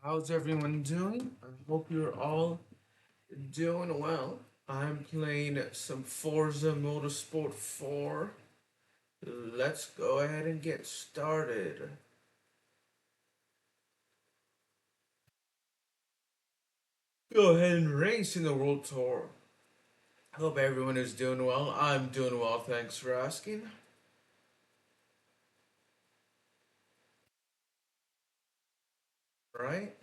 How's everyone doing? I hope you're all doing well. I'm playing some Forza Motorsport 4. Let's go ahead and get started. Go ahead and race in the World Tour. Hope everyone is doing well. I'm doing well, thanks for asking. Right?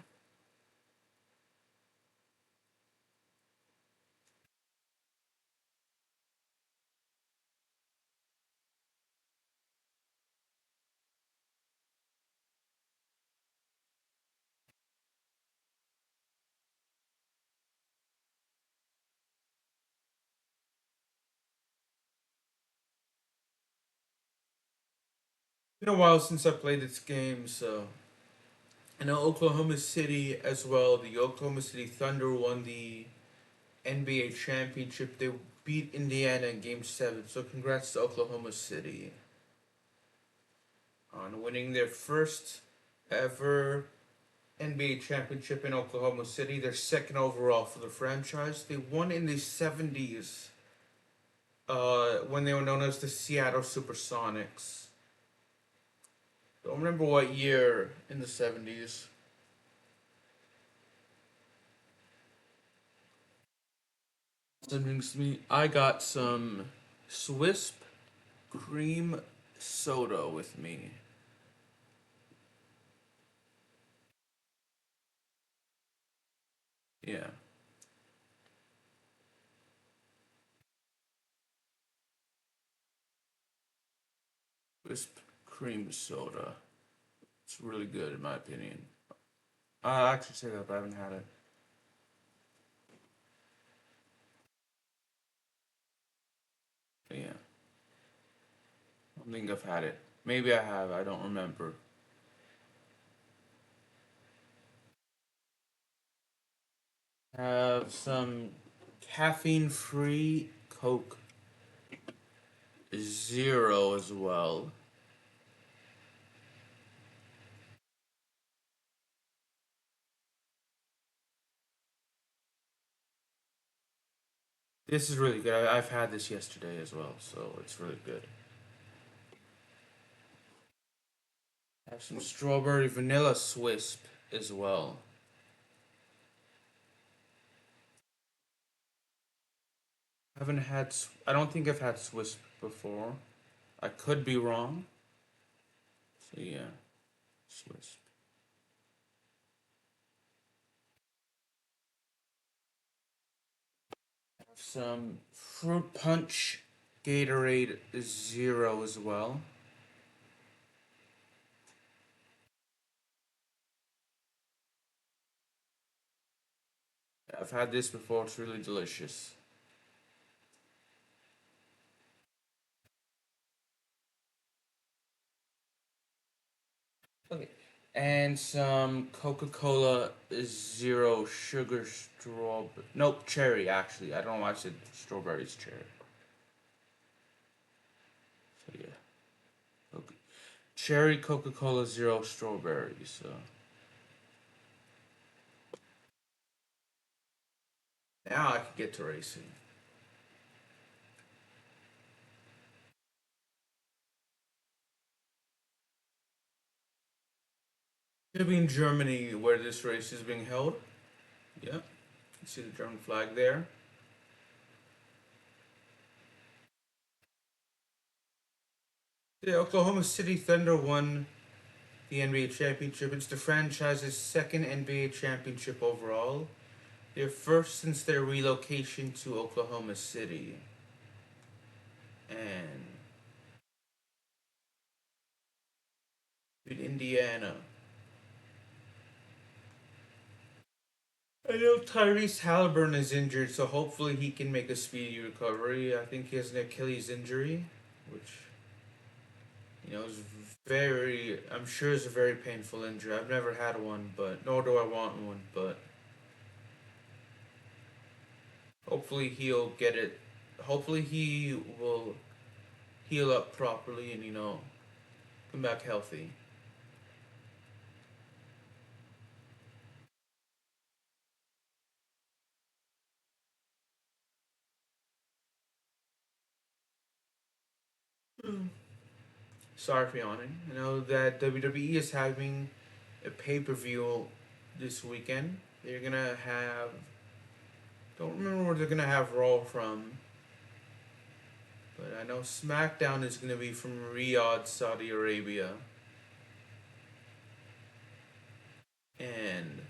Been a while since I played this game, so I know Oklahoma City as well. The Oklahoma City Thunder won the NBA championship. They beat Indiana in Game 7, so congrats to Oklahoma City on winning their first ever NBA championship in Oklahoma City, their second overall for the franchise. They won in the 70s when they were known as the Seattle Supersonics. Don't remember what year in the 70s. Something's me. I got some Swiss cream soda with me. Yeah. Wisp cream soda. It's really good in my opinion. I actually say that, but I haven't had it. But yeah, I don't think I've had it. Maybe I have. I don't remember. Have some caffeine-free Coke Zero as well. This is really good. I've had this yesterday as well, so it's really good. Have some strawberry vanilla Swisp as well. Haven't had. I don't think I've had Swisp before. I could be wrong. So yeah, Swisp. Have some fruit punch Gatorade Zero as well. I've had this before. It's really delicious. Okay. And some Coca-Cola Zero Sugar Strawberry. Nope, cherry, actually. I don't know why I said strawberry. It's cherry. So, yeah. Okay. Cherry Coca-Cola Zero Strawberry. So, now I can get to racing. It'll be in Germany where this race is being held. Yeah. You can see the German flag there. The Oklahoma City Thunder won the NBA championship. It's the franchise's second NBA championship overall. Their first since their relocation to Oklahoma City. And in Indiana. I know Tyrese Halliburton is injured, so hopefully he can make a speedy recovery. I think he has an Achilles injury, which is very. I'm sure is a very painful injury. I've never had one, but nor do I want one. But hopefully he'll get it. Hopefully he will heal up properly and come back healthy. Sorry for yawning. I know that WWE is having a pay per view this weekend. They're gonna have. Don't remember where they're gonna have Raw from, but I know SmackDown is gonna be from Riyadh, Saudi Arabia. And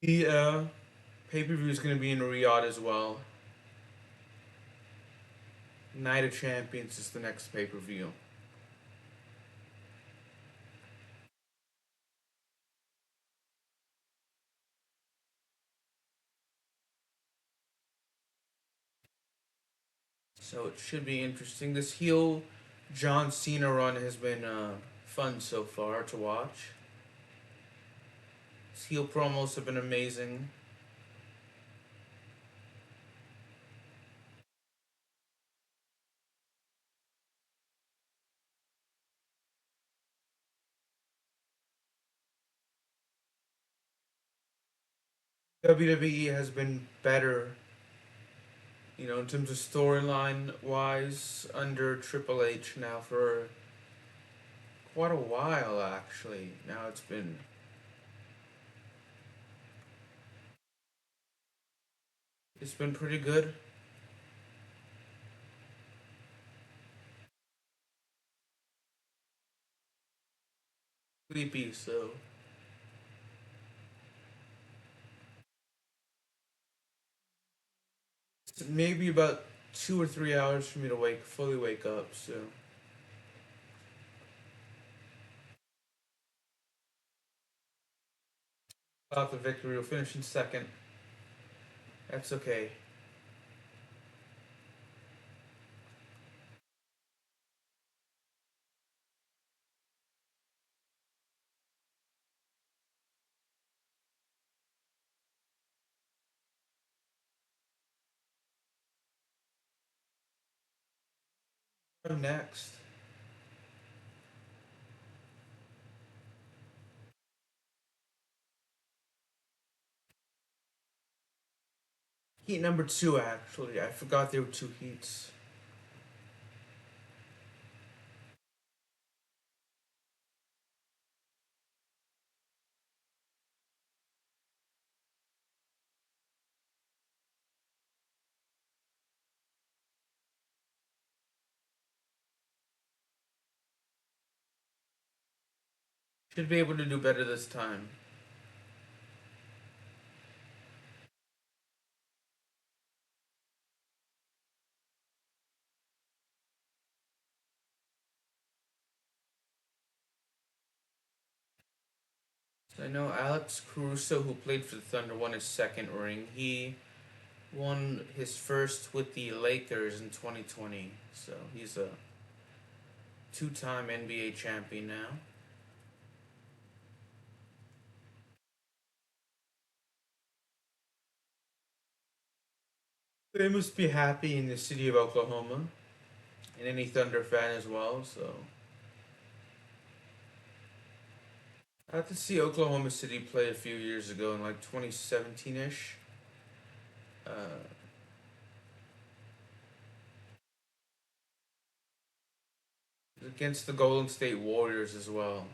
the pay per view is gonna be in Riyadh as well. Night of Champions is the next pay per view. So it should be interesting. This heel John Cena run has been fun so far to watch. His heel promos have been amazing. WWE has been better, in terms of storyline wise under Triple H now for quite a while actually. Now it's been pretty good. Sleepy, so it's maybe about 2 or 3 hours for me to fully wake up. So about the victory, will finish in second. That's okay. Next, heat number two. Actually, I forgot there were two heats. Should be able to do better this time. So I know Alex Caruso, who played for the Thunder, won his second ring. He won his first with the Lakers in 2020. So he's a two-time NBA champion now. They must be happy in the city of Oklahoma, and any Thunder fan as well. So I had to see Oklahoma City play a few years ago in like 2017 ish. Uh, Against the Golden State Warriors as well.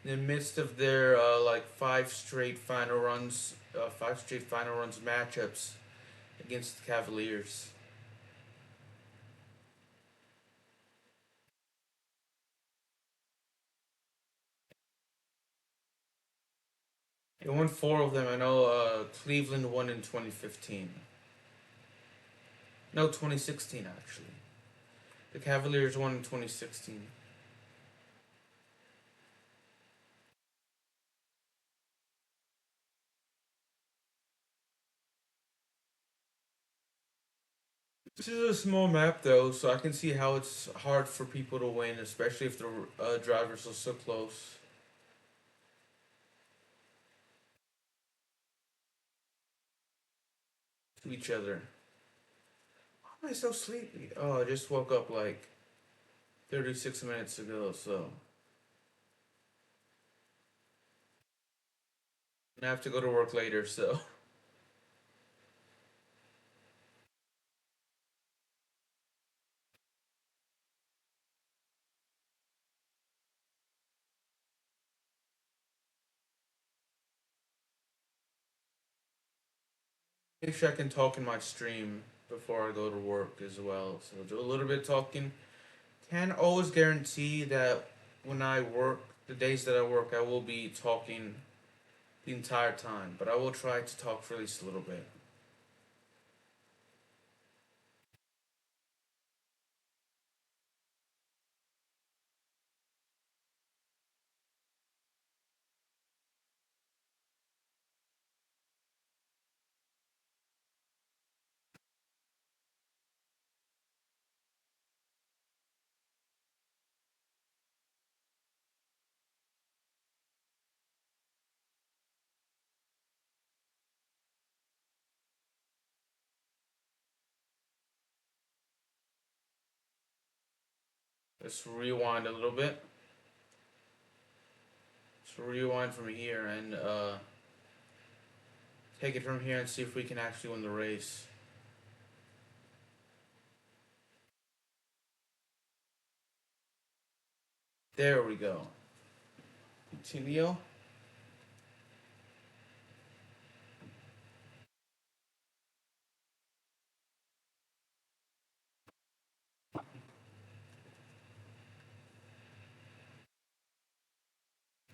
In the midst of their like five straight final runs matchups against the Cavaliers. They won four of them. I know Cleveland won in 2015. No, 2016 actually. The Cavaliers won in 2016. This is a small map though, so I can see how it's hard for people to win, especially if the drivers are so close to each other. Why am I so sleepy? Oh, I just woke up like 36 minutes ago, so I have to go to work later, so make sure I can talk in my stream before I go to work as well. So do a little bit of talking. Can't always guarantee that when I work, the days that I work, I will be talking the entire time, but I will try to talk for at least a little bit. Let's rewind a little bit. Let's rewind from here and take it from here and see if we can actually win the race. There we go. Continue.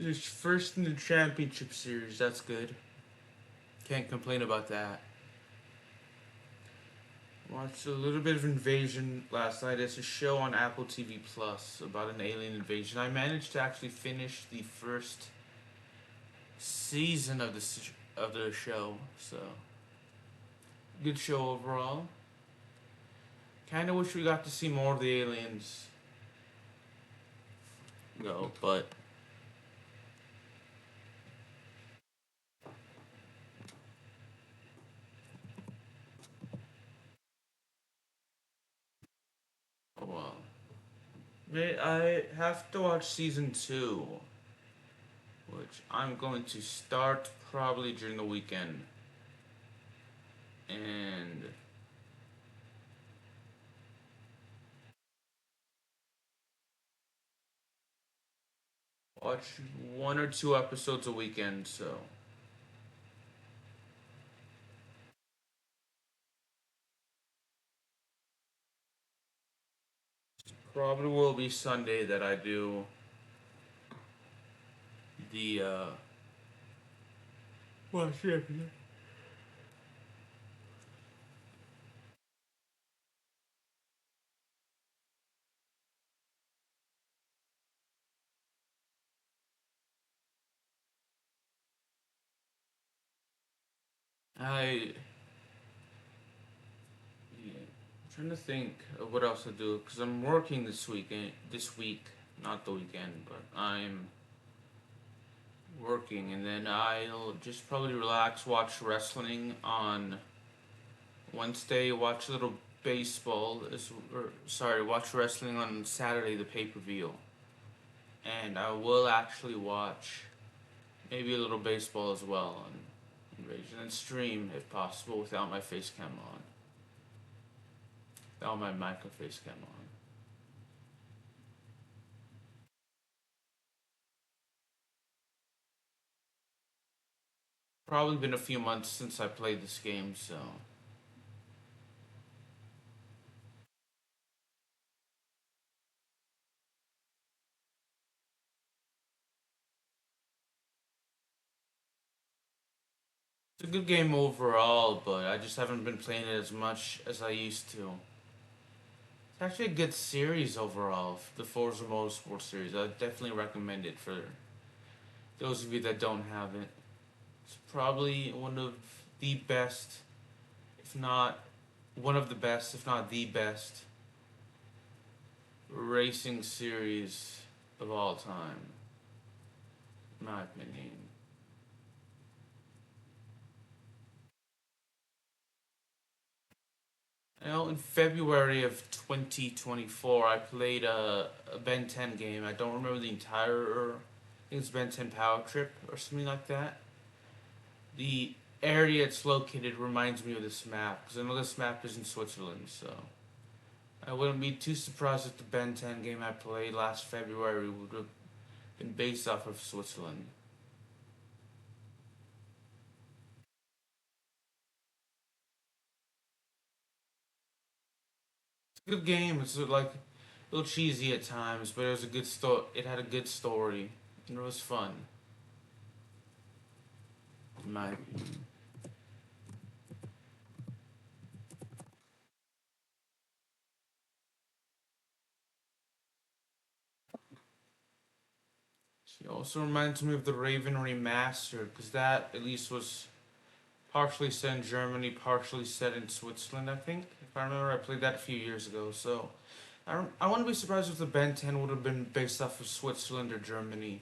Just first in the championship series. That's good. Can't complain about that. Watched a little bit of Invasion last night. It's a show on Apple TV Plus about an alien invasion. I managed to actually finish the first season of the show, so good show overall. Kind of wish we got to see more of the aliens go, but oh well. I have to watch season 2, which I'm going to start probably during the weekend. And watch 1 or 2 episodes a weekend, so probably will be Sunday that I do the well, shit. I yeah, I'm trying to think of what else to do because I'm working this weekend. This week, not the weekend, but I'm working, and then I'll just probably relax, watch wrestling on Wednesday, watch a little baseball. Sorry, watch wrestling on Saturday, the pay per view, and I will actually watch maybe a little baseball as well on Invasion and stream if possible without my face cam on, without my mic and face cam on. Probably been a few months since I played this game, so it's a good game overall. But I just haven't been playing it as much as I used to. It's actually a good series overall, the Forza Motorsport series. I definitely recommend it for those of you that don't have it. It's probably one of the best, if not one of the best, if not the best, racing series of all time, in my opinion. In February of 2024, I played a Ben 10 game. I don't remember the entire, I think it's Ben 10 Power Trip or something like that. The area it's located reminds me of this map, because I know this map is in Switzerland, so I wouldn't be too surprised if the Ben 10 game I played last February would have been based off of Switzerland. Good game. It's like a little cheesy at times, but it was a good story. It had a good story, and it was fun, in my opinion. She also reminds me of the Raven remaster, because that at least was partially set in Germany, partially set in Switzerland. I think, if I remember, I played that a few years ago. So I wouldn't be surprised if the Ben 10 would have been based off of Switzerland or Germany.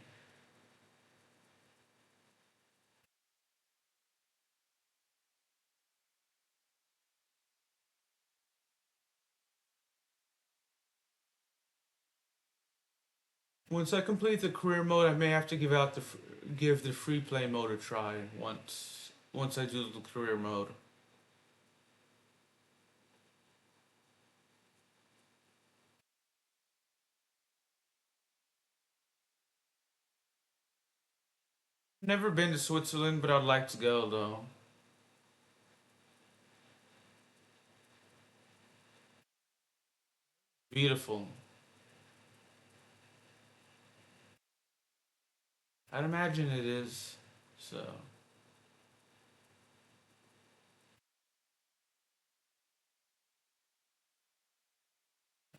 Once I complete the career mode, I may have to give the free play mode a try once I do the career mode. Never been to Switzerland, but I'd like to go though. Beautiful. I'd imagine it is. So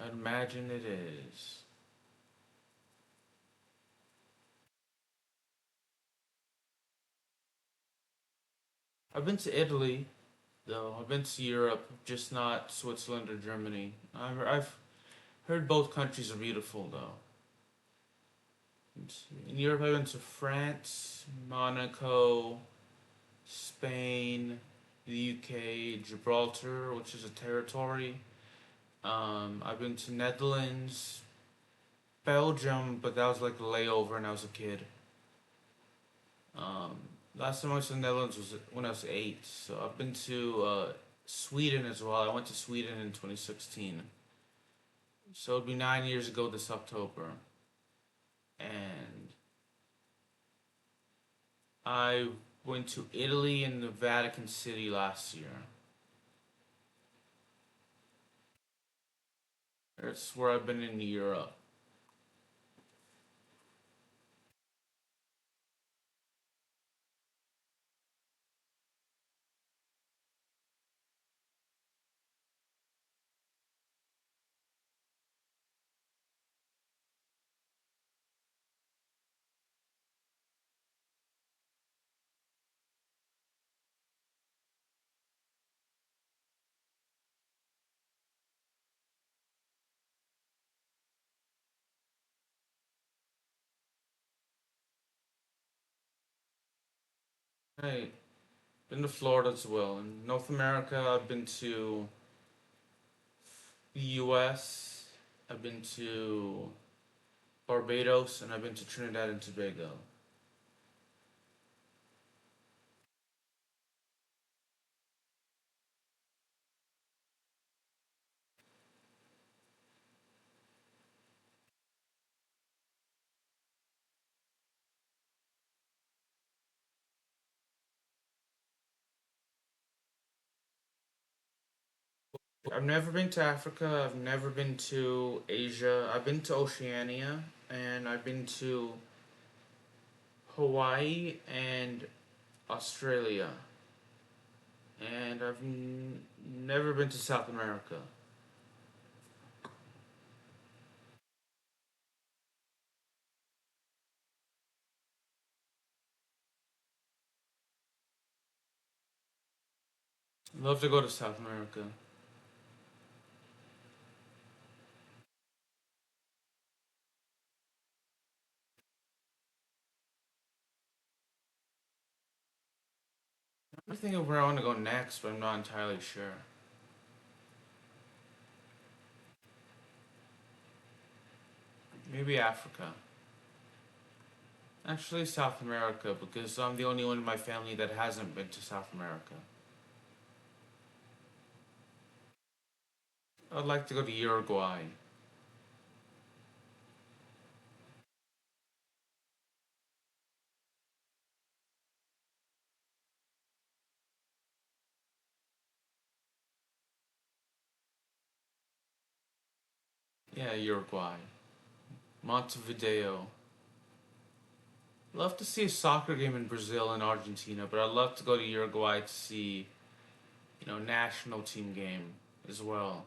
I'd imagine it is. I've been to Italy though. I've been to Europe, just not Switzerland or Germany. I've heard both countries are beautiful though. In Europe, I've been to France, Monaco, Spain, the UK, Gibraltar, which is a territory. I've been to Netherlands, Belgium, but that was like a layover and I was a kid. Um, Last time I was in the Netherlands was when I was 8. So I've been to Sweden as well. I went to Sweden in 2016. So it'll be 9 years ago this October. And I went to Italy and the Vatican City last year. That's where I've been in Europe. Hey, been to Florida as well. In North America, I've been to the U.S. I've been to Barbados, and I've been to Trinidad and Tobago. I've never been to Africa. I've never been to Asia. I've been to Oceania, and I've been to Hawaii and Australia. And never been to South America. Love to go to South America. I'm thinking of where I want to go next, but I'm not entirely sure. Maybe Africa. Actually, South America, because I'm the only one in my family that hasn't been to South America. I'd like to go to Uruguay. Yeah, Uruguay. Montevideo. Love to see a soccer game in Brazil and Argentina, but I'd love to go to Uruguay to see, national team game as well.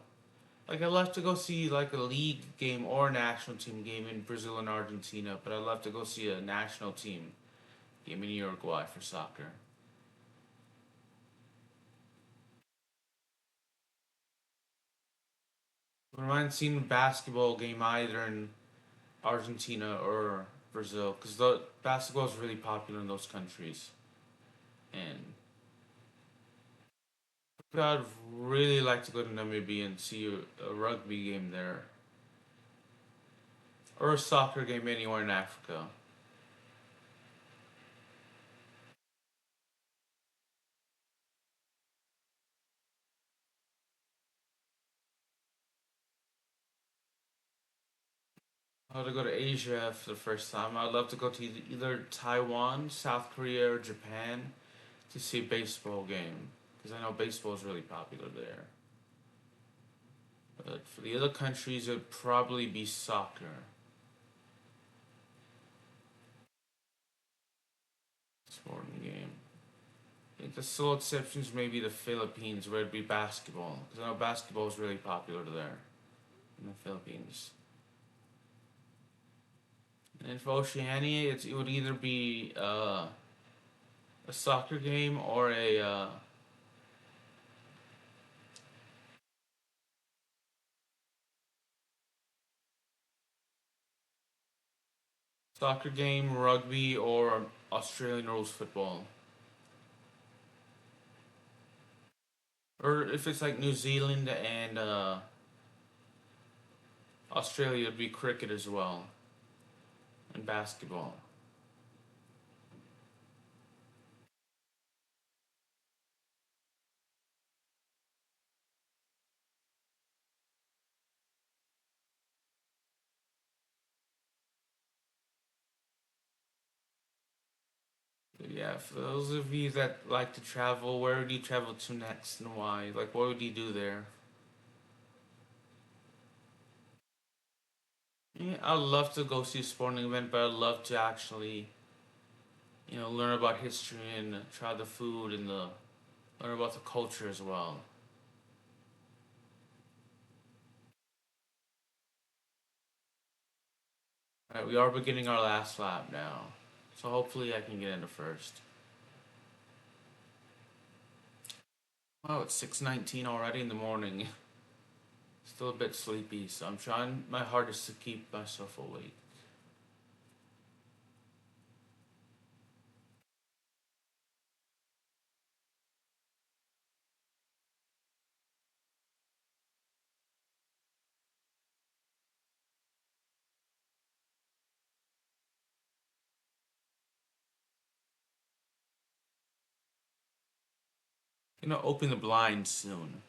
Like I'd love to go see like a league game or a national team game in Brazil and Argentina, but I'd love to go see a national team game in Uruguay for soccer. Wouldn't mind seeing a basketball game either in Argentina or Brazil, because the basketball is really popular in those countries. And I'd really like to go to Namibia and see a rugby game there, or a soccer game anywhere in Africa. I want to go to Asia for the first time. I'd love to go to either Taiwan, South Korea, or Japan to see a baseball game, because I know baseball is really popular there. But for the other countries, it would probably be soccer. Sporting game. I think the sole exceptions may be the Philippines, where it'd be basketball, because I know basketball is really popular there in the Philippines. And for Oceania, it would either be a soccer game or a soccer game, rugby, or Australian rules football. Or if it's like New Zealand and Australia, it'd be cricket as well and basketball. But yeah, for those of you that like to travel, where would you travel to next and why? Like, what would you do there? Yeah, I'd love to go see a sporting event, but I'd love to actually, learn about history and try the food and learn about the culture as well. Alright, we are beginning our last lap now, so hopefully I can get into first. Oh, it's 6:19 already in the morning. Still a bit sleepy, so I'm trying my hardest to keep myself awake. Open the blinds soon.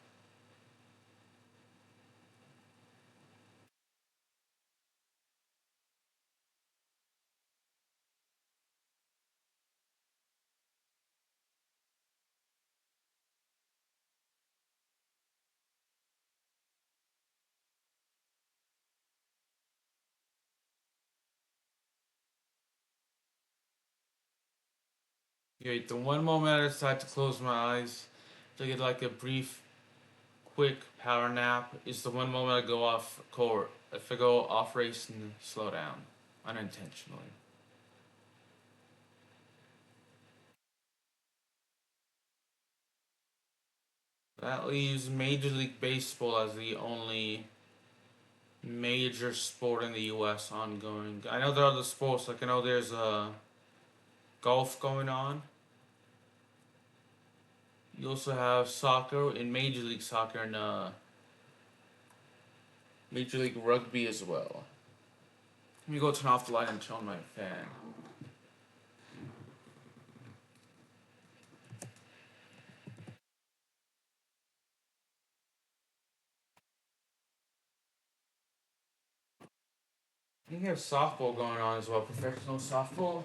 Yeah, the one moment I decide to close my eyes to get like a brief, quick power nap is the one moment I go off court. If I go off race and slow down unintentionally. That leaves Major League Baseball as the only major sport in the U.S. ongoing. I know there are other sports, like I know there's golf going on. You also have soccer in Major League Soccer and Major League Rugby as well. Let me go turn off the light and turn on my fan. I think you have softball going on as well, professional softball.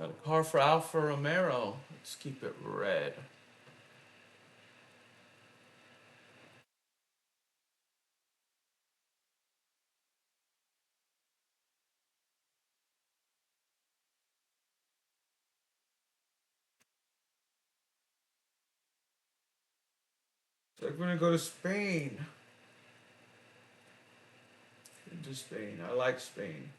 Got a car for Alfa Romero. Let's keep it red. So we're gonna go to Spain. Into Spain. I like Spain.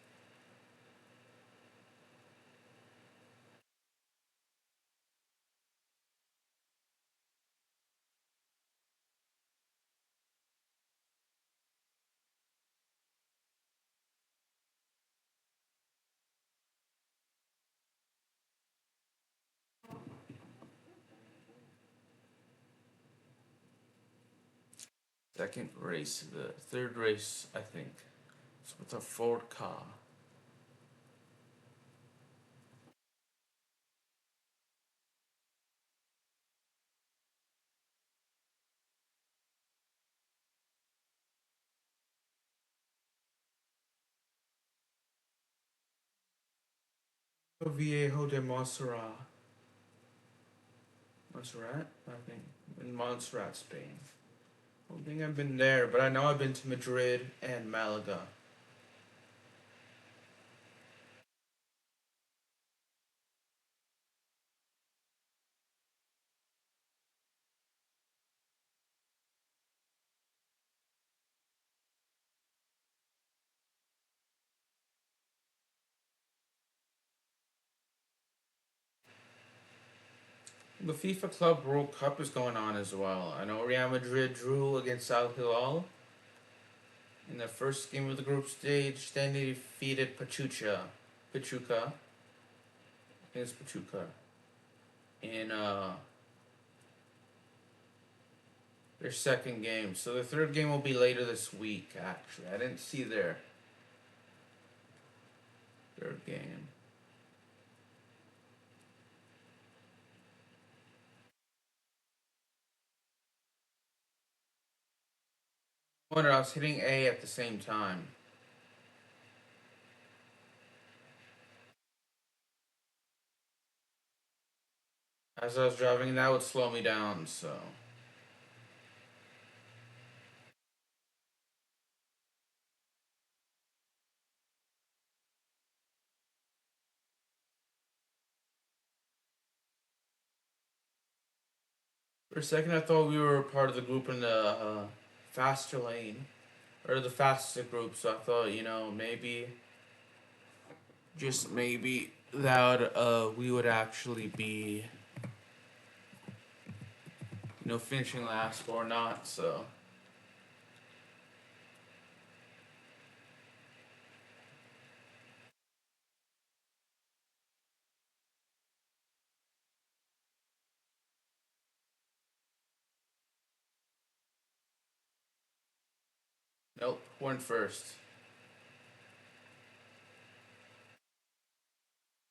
Second race, the third race, I think. It's with a Ford car. Viejo de Montserrat. Montserrat, I think. In Montserrat, Spain. I don't think I've been there, but I know I've been to Madrid and Malaga. The FIFA Club World Cup is going on as well. I know Real Madrid drew against Al Hilal in the first game of the group stage. Then they defeated Pachuca against Pachuca in their second game. So the third game will be later this week. Actually, I didn't see their third game. I wonder, I was hitting A at the same time as I was driving, and that would slow me down. So for a second, I thought we were part of the group in the faster lane or the fastest group. So I thought, maybe just maybe that we would actually be finishing last or not. So nope, weren't first.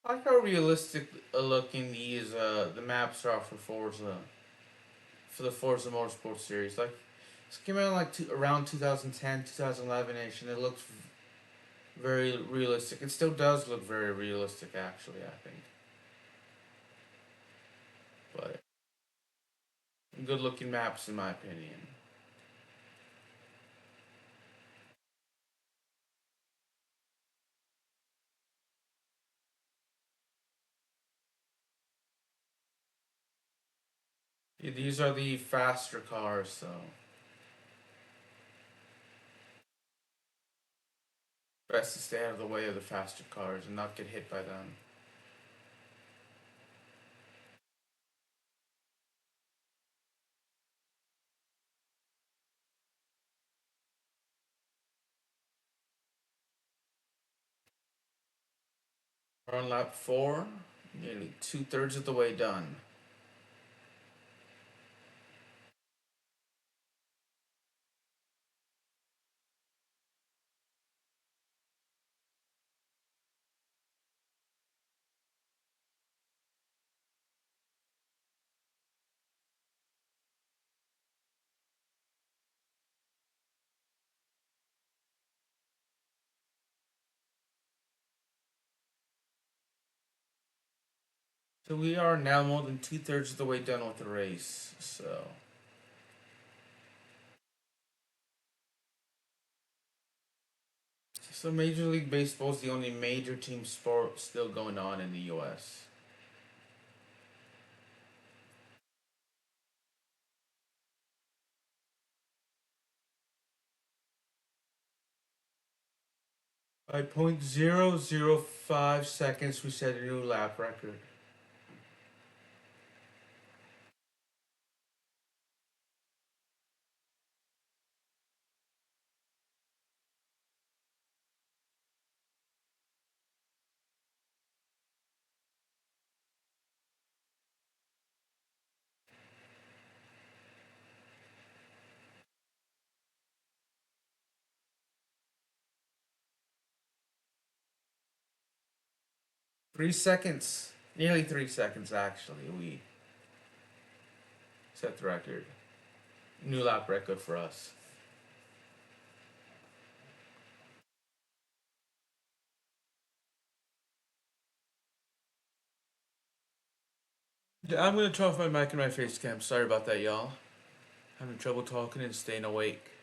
I like how realistic looking these the maps are for Forza for the Forza Motorsport series. Like this came out like around 2010, 2011 ish, and it looks very realistic. It still does look very realistic, actually. I think, but good looking maps in my opinion. Yeah, these are the faster cars, so best to stay out of the way of the faster cars and not get hit by them. We're on lap four, nearly 2/3 of the way done. So we are now more than two-thirds of the way done with the race. So Major League Baseball is the only major team sport still going on in the U.S. 0.005 seconds, we set a new lap record. 3 seconds, nearly 3 seconds actually. We set the record, new lap record for us. Yeah, I'm gonna turn off my mic and my face cam. Sorry about that, y'all. Having trouble talking and staying awake.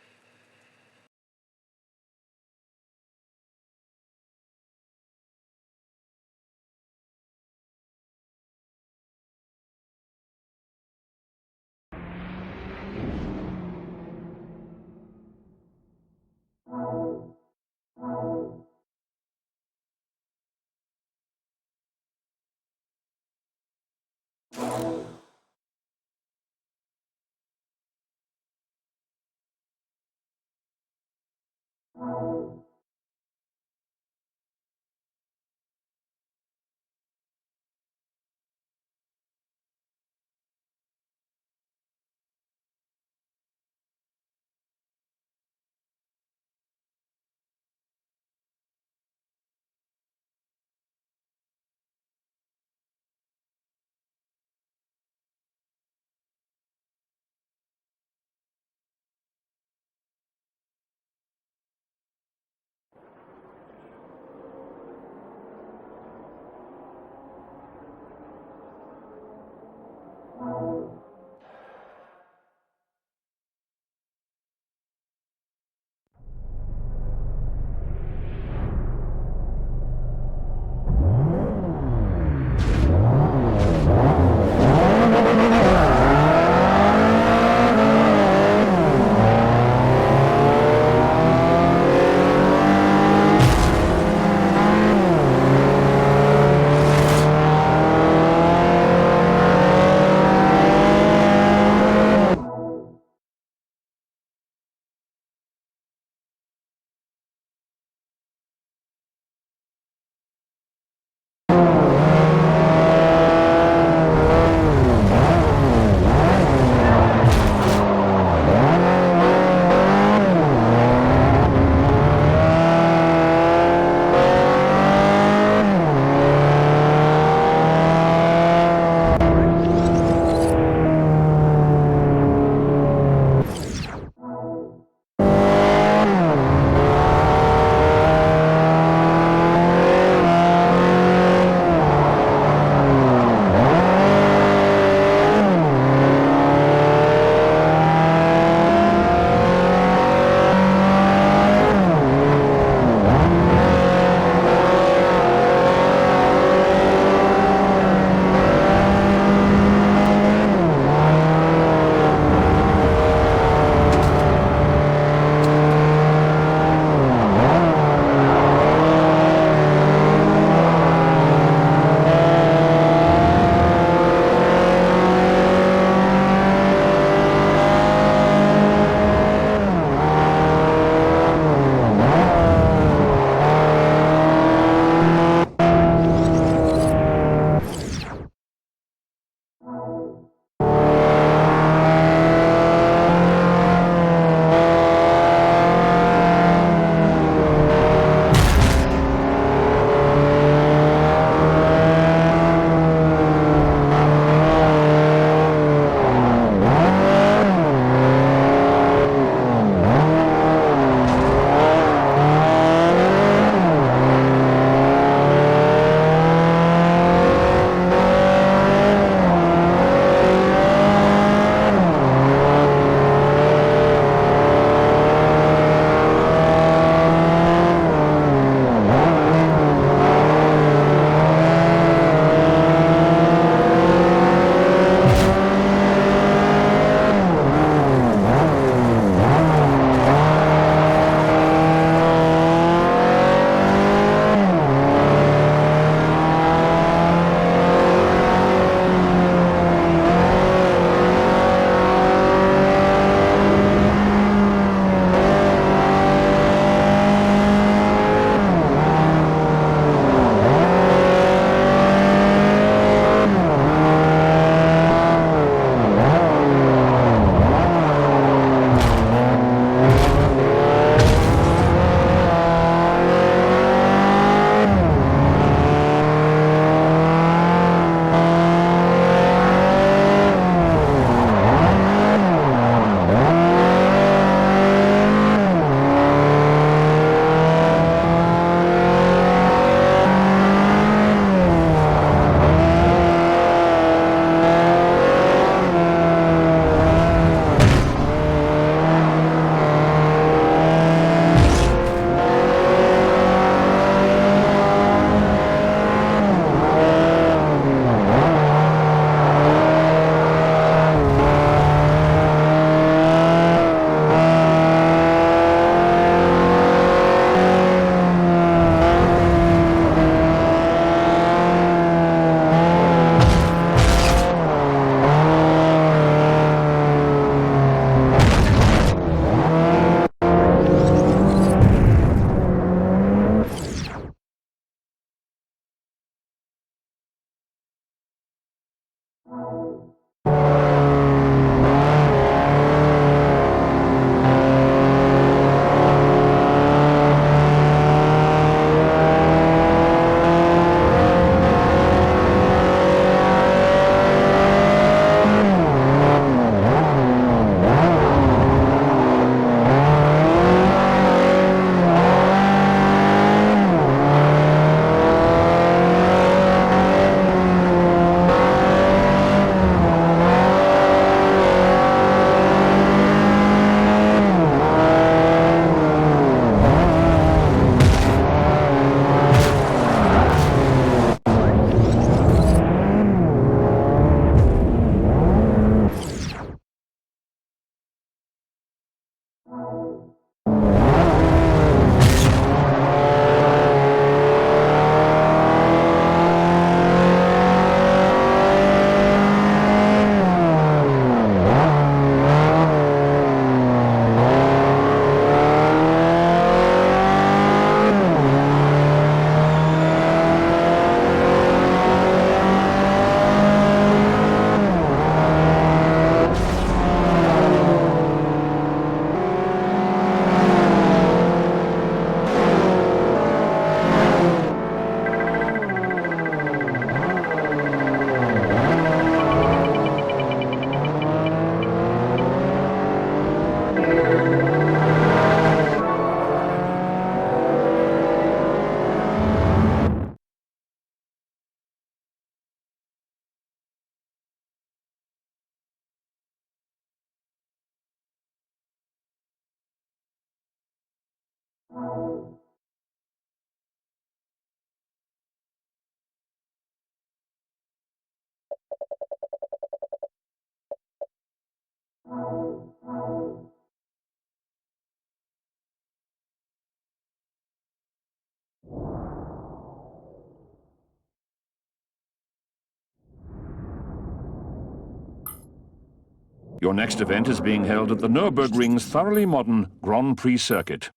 Your next event is being held at the Nürburgring's thoroughly modern Grand Prix circuit.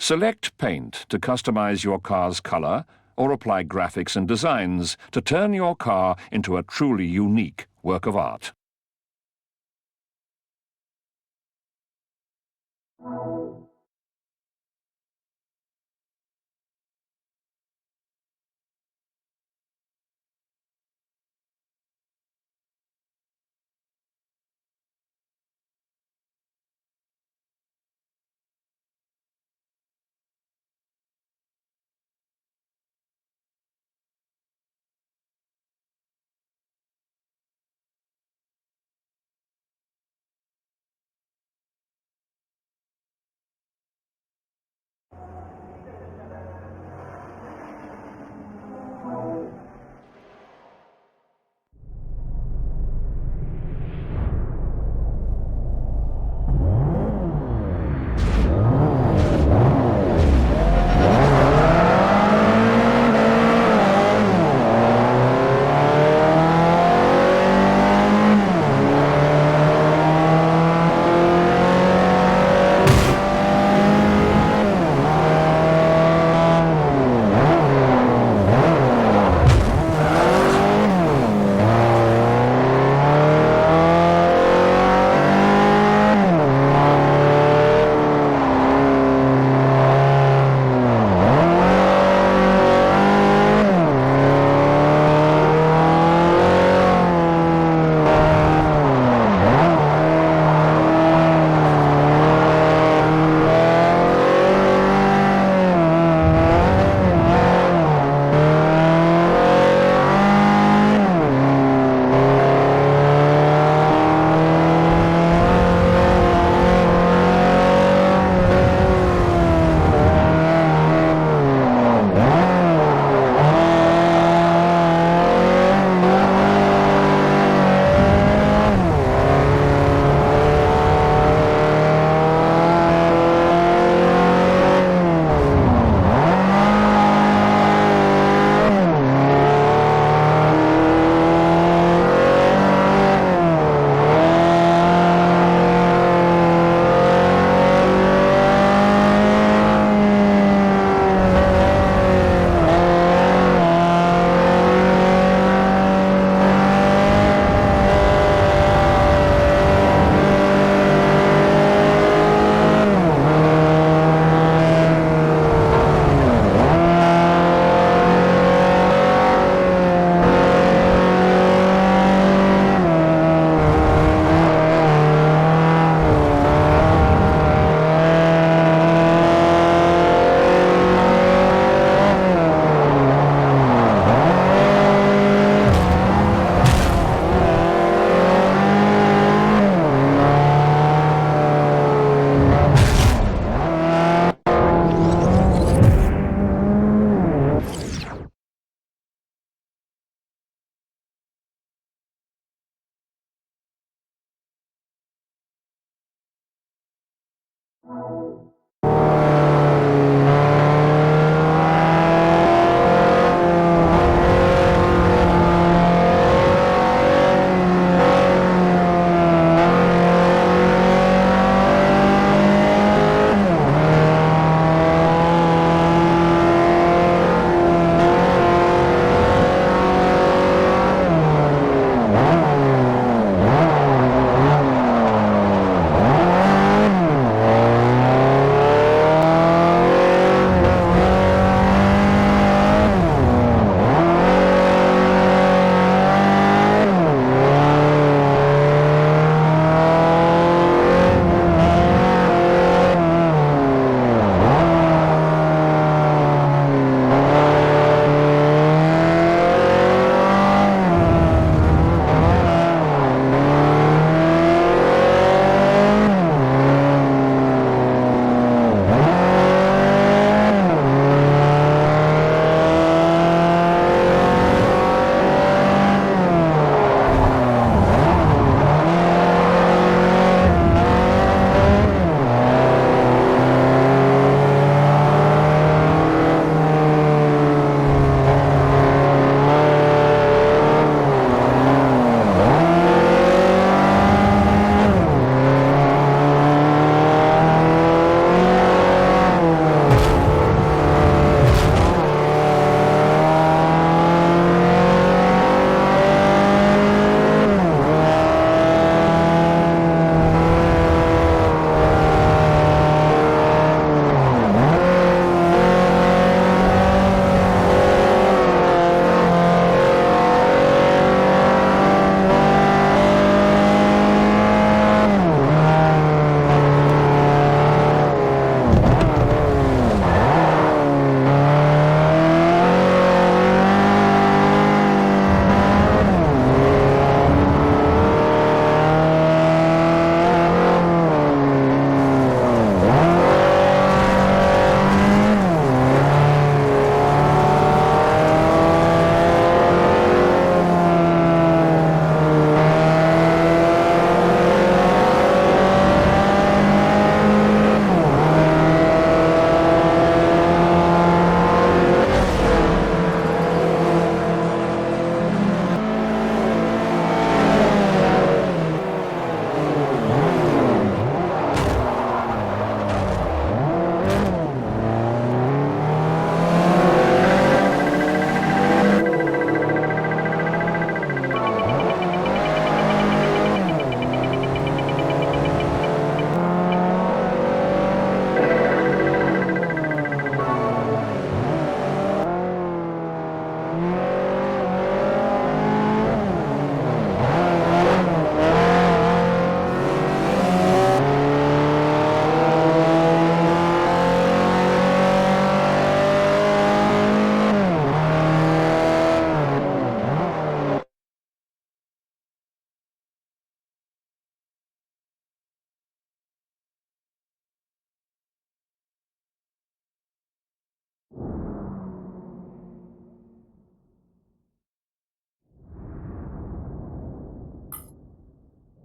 Select paint to customize your car's color or apply graphics and designs to turn your car into a truly unique work of art.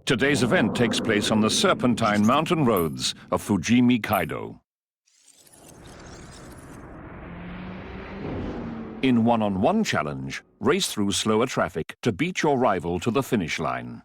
Today's event takes place on the serpentine mountain roads of Fujimi Kaido. In one-on-one challenge, race through slower traffic to beat your rival to the finish line.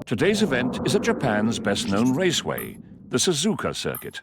Today's event is at Japan's best-known raceway, the Suzuka circuit.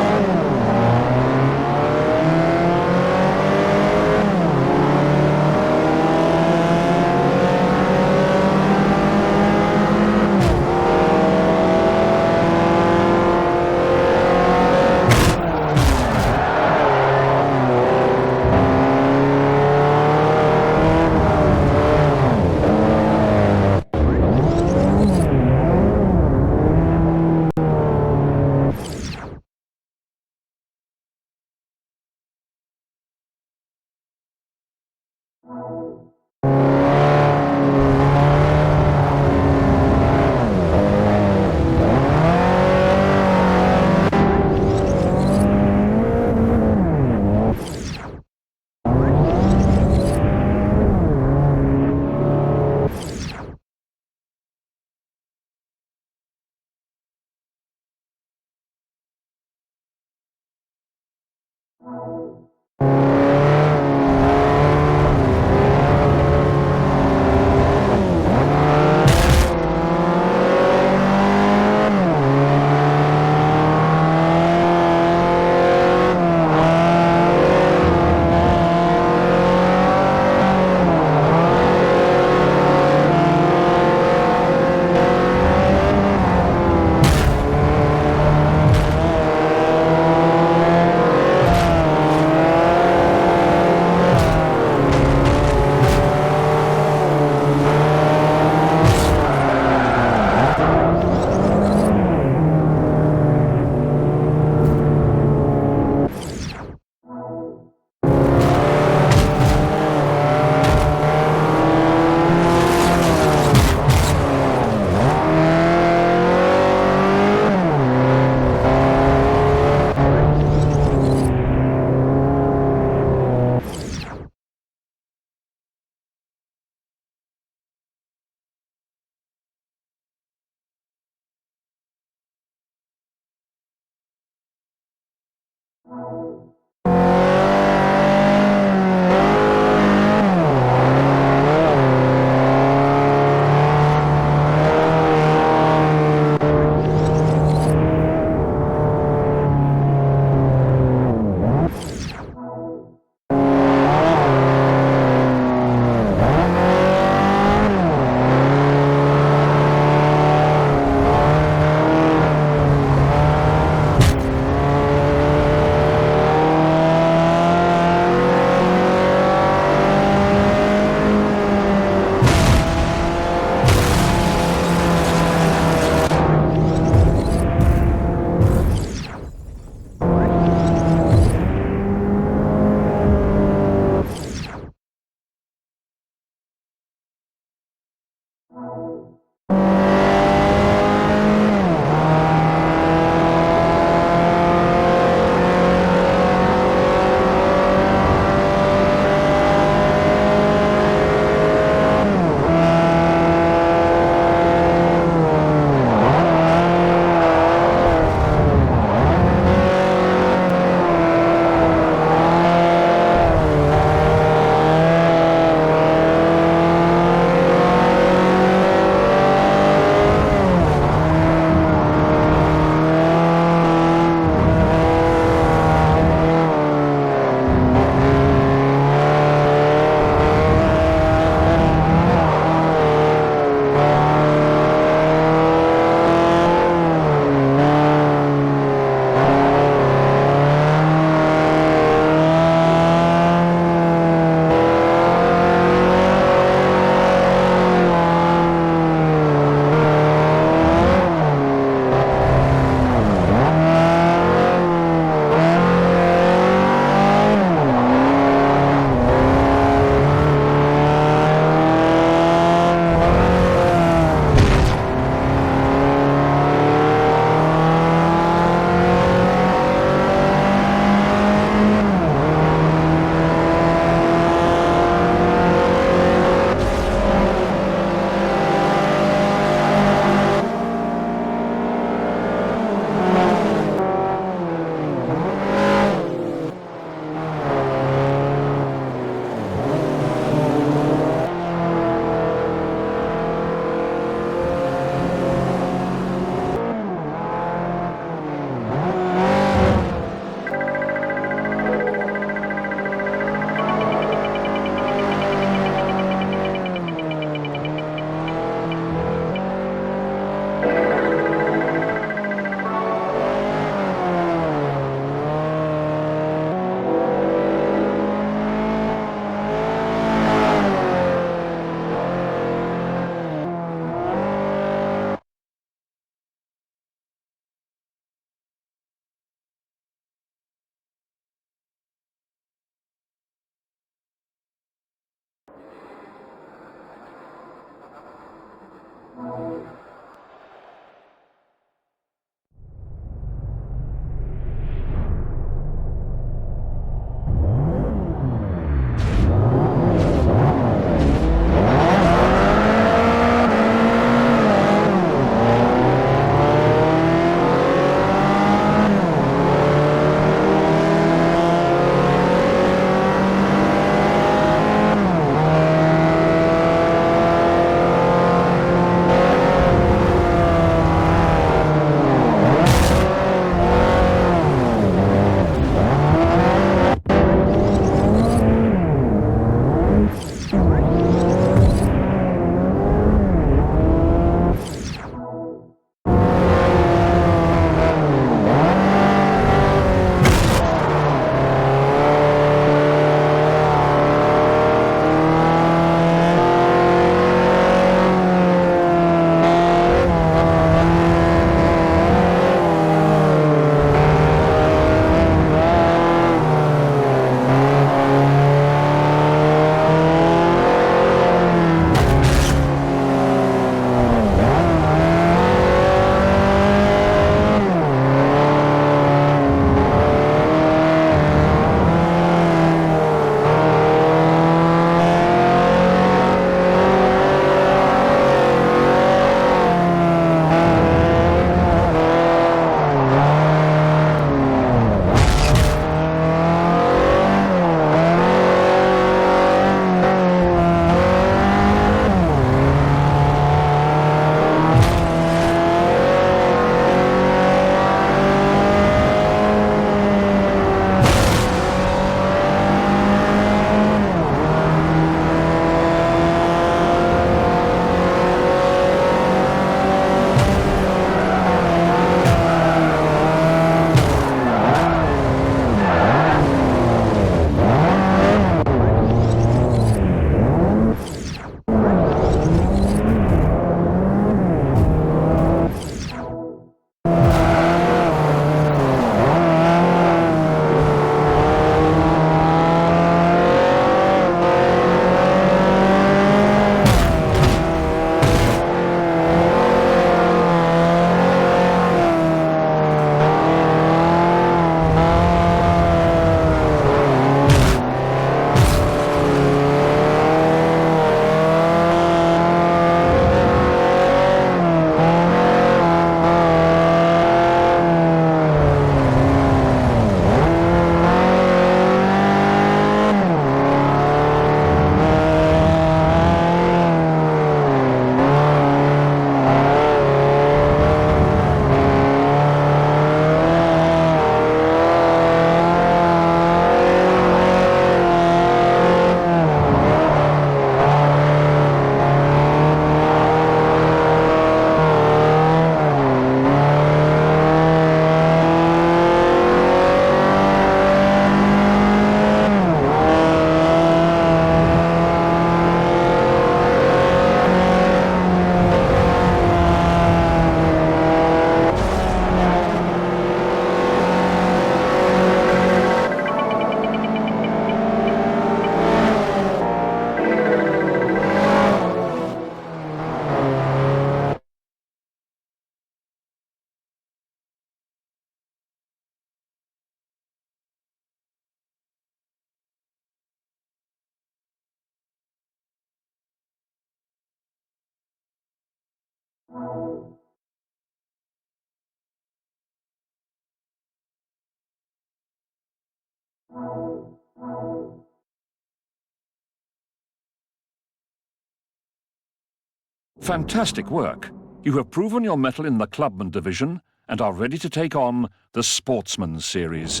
Fantastic work. You have proven your mettle in the Clubman division and are ready to take on the Sportsman Series.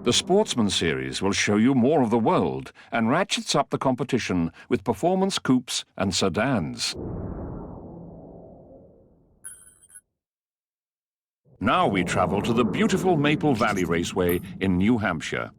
The Sportsman Series will show you more of the world and ratchets up the competition with performance coupes and sedans. Now we travel to the beautiful Maple Valley Raceway in New Hampshire.